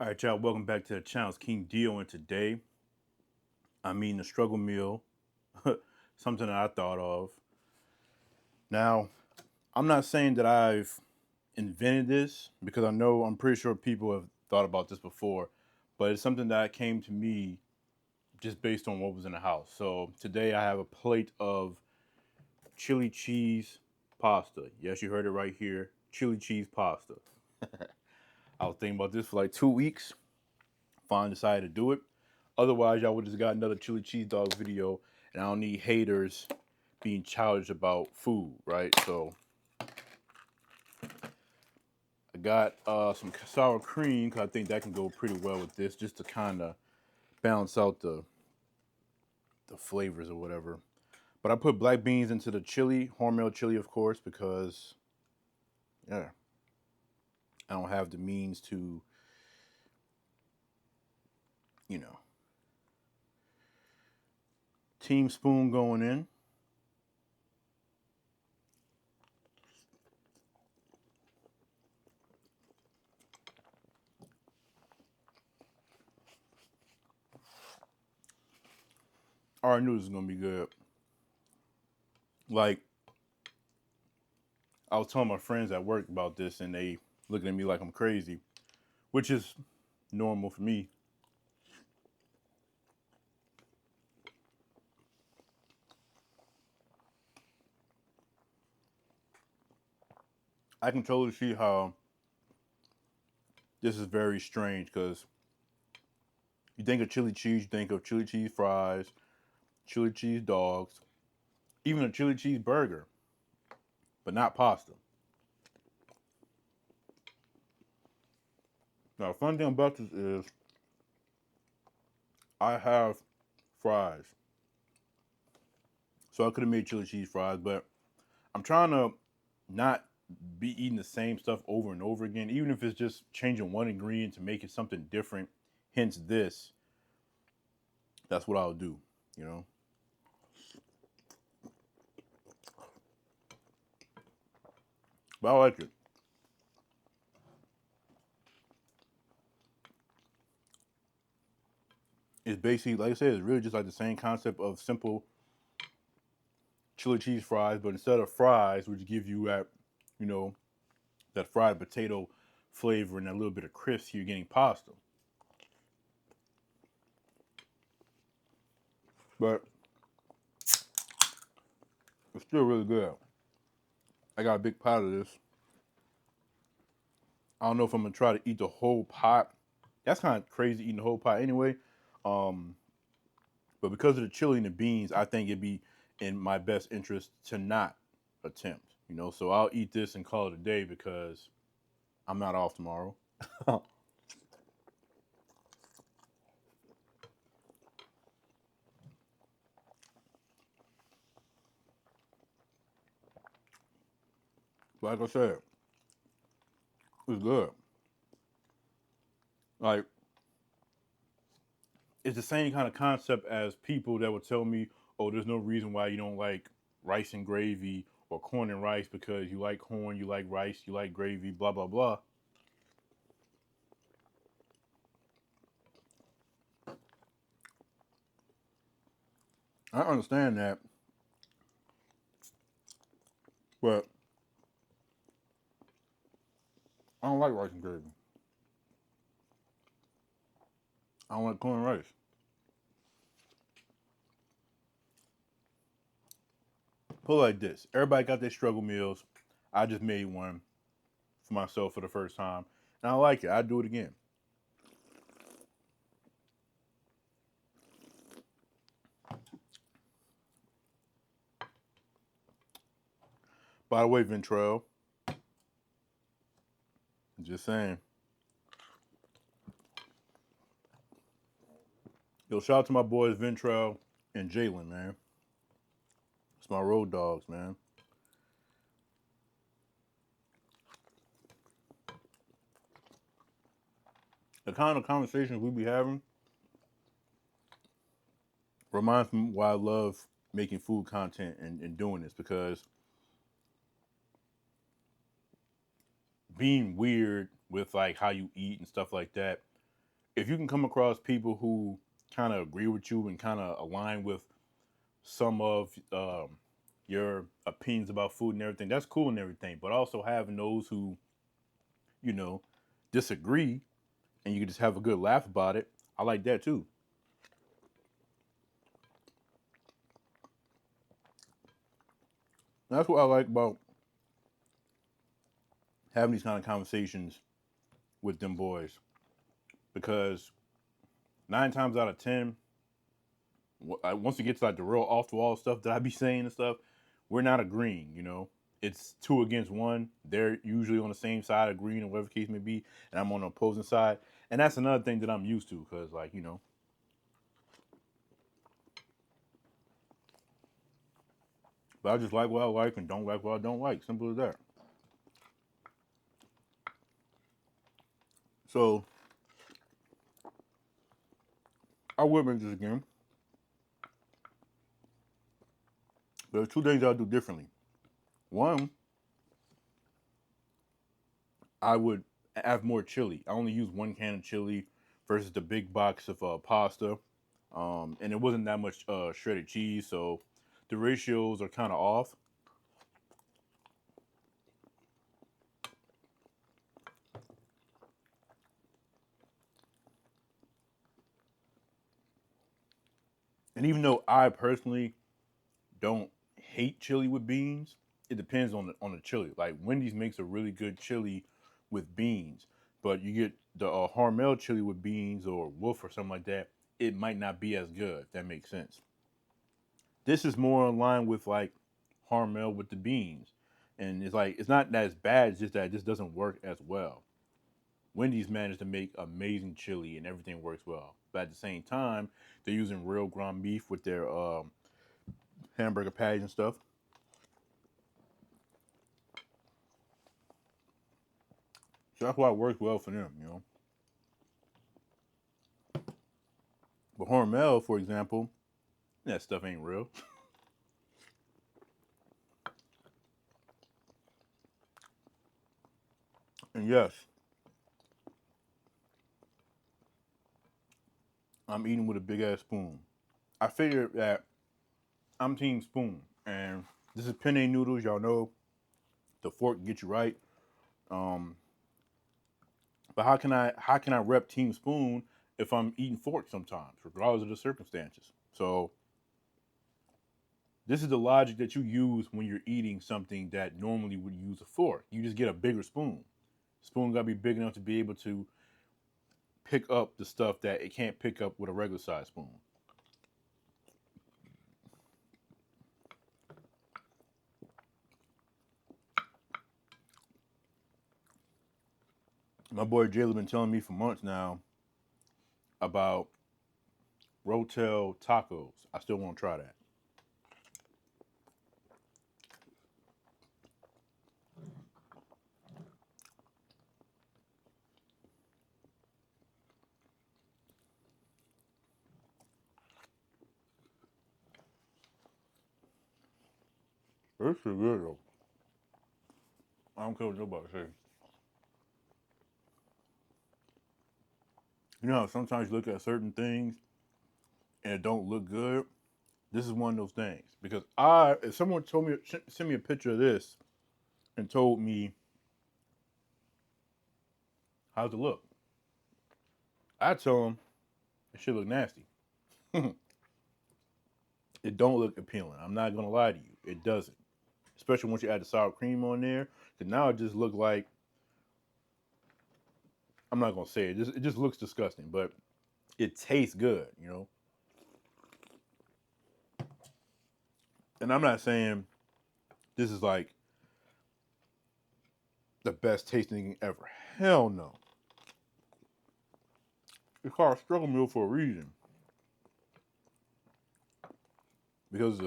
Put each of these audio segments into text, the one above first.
All right, y'all, welcome back to the channel. It's King Dio, and today I'm eating a struggle meal, something that I thought of. Now, I'm not saying that I've invented this because I'm pretty sure people have thought about this before, but it's something that came to me just based on what was in the house. So today I have a plate of chili cheese pasta. Yes, you heard it right here, chili cheese pasta. I was thinking about this for like 2 weeks. Finally decided to do it. Otherwise, y'all would have just got another chili cheese dog video, and I don't need haters being childish about food, right? So I got some sour cream because I think that can go pretty well with this, just to kind of balance out the flavors or whatever. But I put black beans into the chili, Hormel chili, of course, because yeah, I don't have the means to, you know, team spoon going in. I already knew this was gonna be good. Like I was telling my friends at work about this, and they looking at me like I'm crazy, which is normal for me. I can totally see how this is very strange because you think of chili cheese, you think of chili cheese fries, chili cheese dogs, even a chili cheese burger, but not pasta. Now, the fun thing about this is I have fries, so I could have made chili cheese fries, but I'm trying to not be eating the same stuff over and over again, even if it's just changing one ingredient to make it something different. Hence, this. That's what I'll do, you know. But I like it. It's basically, like I said, it's really just like the same concept of simple chili cheese fries, but instead of fries, which give you that, you know, that fried potato flavor and a little bit of crisp, you're getting pasta. But it's still really good. I got a big pot of this. I don't know if I'm gonna try to eat the whole pot. That's kind of crazy eating the whole pot anyway. Um, but because of the chili and the beans, I think it'd be in my best interest to not attempt. You know, so I'll eat this and call it a day because I'm not off tomorrow. But like I said, it's good. Like it's the same kind of concept as people that would tell me, "Oh, there's no reason why you don't like rice and gravy or corn and rice because you like corn, you like rice, you like gravy, blah blah blah." I understand that, but I don't like rice and gravy. I don't like corn and rice. Put it like this: everybody got their struggle meals. I just made one for myself for the first time, and I like it. I'd do it again. By the way, Ventrell, just saying. Yo, shout out to my boys Ventrell and Jalen, man. It's my road dogs, man. The kind of conversations we be having reminds me why I love making food content and doing this because being weird with like how you eat and stuff like that if you can come across people who kind of agree with you and kind of align with some of your opinions about food and everything, that's cool and everything. But also having those who, you know, disagree and you can just have a good laugh about it, I like that too. That's what I like about having these kind of conversations with them boys because 9 times out of 10, once it gets like the real off the wall stuff that I be saying and stuff, we're not agreeing. It's two against one. They're usually on the same side agreeing, or whatever the case may be, and I'm on the opposing side. And that's another thing that I'm used to because, like, but I just like what I like and don't like what I don't like. Simple as that. So I would make this again. There's two things I'll do differently. One, I would have more chili. I only use 1 can of chili versus the big box of pasta. And it wasn't that much shredded cheese, so the ratios are kind of off. And even though I personally don't hate chili with beans, it depends on the chili. Like Wendy's makes a really good chili with beans, but you get the Hormel chili with beans or Wolf or something like that, it might not be as good. If that makes sense. This is more in line with like Hormel with the beans, and it's like it's not that it's bad. It's just that it just doesn't work as well. Wendy's managed to make amazing chili and everything works well. But at the same time, they're using real ground beef with their hamburger patties and stuff. So that's why it works well for them. But Hormel, for example, that stuff ain't real. And yes, I'm eating with a big ass spoon. I figured that I'm team spoon. And this is penne noodles. Y'all know the fork get you right. Um, but how can I rep team spoon if I'm eating fork sometimes, regardless of the circumstances? So this is the logic that you use when you're eating something that normally would use a fork. You just get a bigger spoon. Spoon gotta be big enough to be able to pick up the stuff that it can't pick up with a regular size spoon. My boy Jayla been telling me for months now about Rotel tacos. I still want to try that. It's pretty good though. I don't care what nobody says. You know how sometimes you look at certain things and it don't look good. This is one of those things because if someone told me send me a picture of this and told me how's it look, I tell them it should look nasty. It don't look appealing. I'm not gonna lie to you, it doesn't. Especially once you add the sour cream on there, because now it just looks like I'm not gonna say it. It just looks disgusting, but it tastes good. And I'm not saying this is like the best tasting ever. Hell no. It's called a struggle meal for a reason because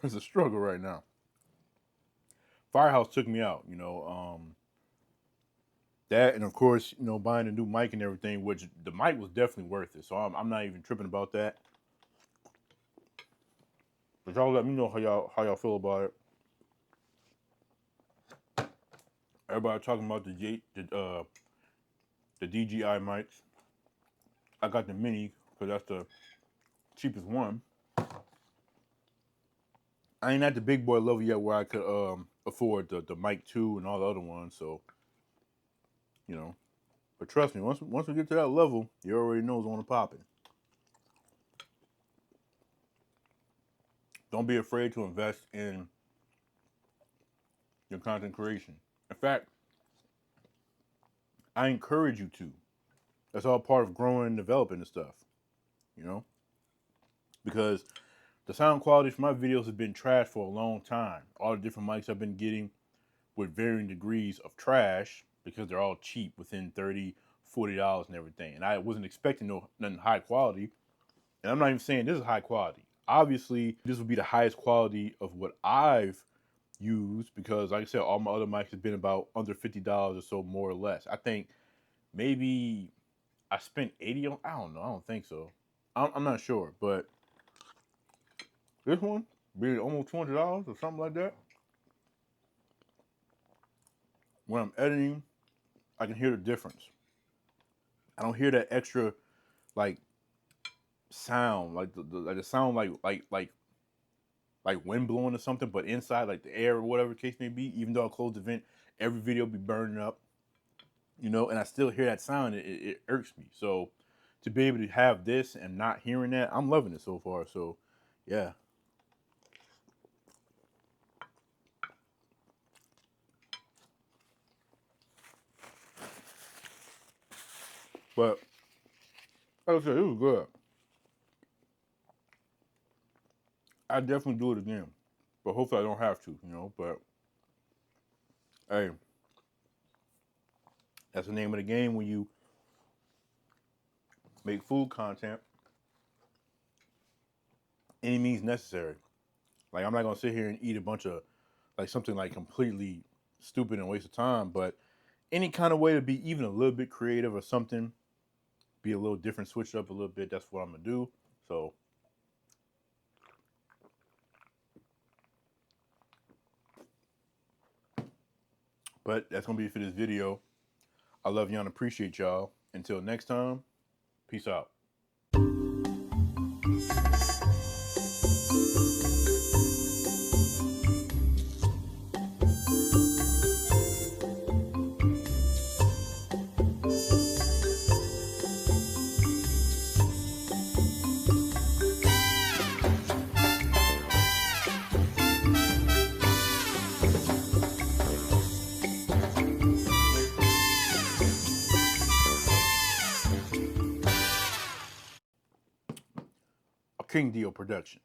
it's a struggle right now. Firehouse took me out. That and of course buying a new mic and everything, which the mic was definitely worth it. So I'm not even tripping about that. But y'all let me know how y'all feel about it. Everybody talking about the DJI mics. I got the mini because that's the cheapest one. I ain't at the big boy level yet where I could afford the Mic 2 and all the other ones. So, you know, but trust me, once we get to that level, you already know it's on the popping. Don't be afraid to invest in your content creation. In fact, I encourage you to. That's all part of growing and developing the stuff, you know? Because the sound quality for my videos has been trash for a long time. All the different mics I've been getting with varying degrees of trash because they're all cheap within $30, $40 and everything. And I wasn't expecting nothing high quality. And I'm not even saying this is high quality. Obviously, this would be the highest quality of what I've used because, like I said, all my other mics have been about under $50 or so, more or less. I think maybe I spent 80 on. I don't know. I don't think so. I'm not sure, but this one being almost $200 or something like that. When I'm editing, I can hear the difference. I don't hear that extra like sound, like the sound like wind blowing or something, but inside like the air or whatever the case may be. Even though I close the vent, every video be burning up, you know, and I still hear that sound. It irks me. So to be able to have this and not hearing that, I'm loving it so far. So yeah. But like I said, it was good. I definitely do it again, but hopefully I don't have to, you know. But hey, that's the name of the game when you make food content. Any means necessary. Like I'm not gonna sit here and eat a bunch of like something like completely stupid and waste of time, but any kind of way to be even a little bit creative or something, be a little different, switch it up a little bit. That's what I'm gonna do. So, but that's gonna be it for this video. I love y'all and appreciate y'all. Until next time, peace out. A King Deal production.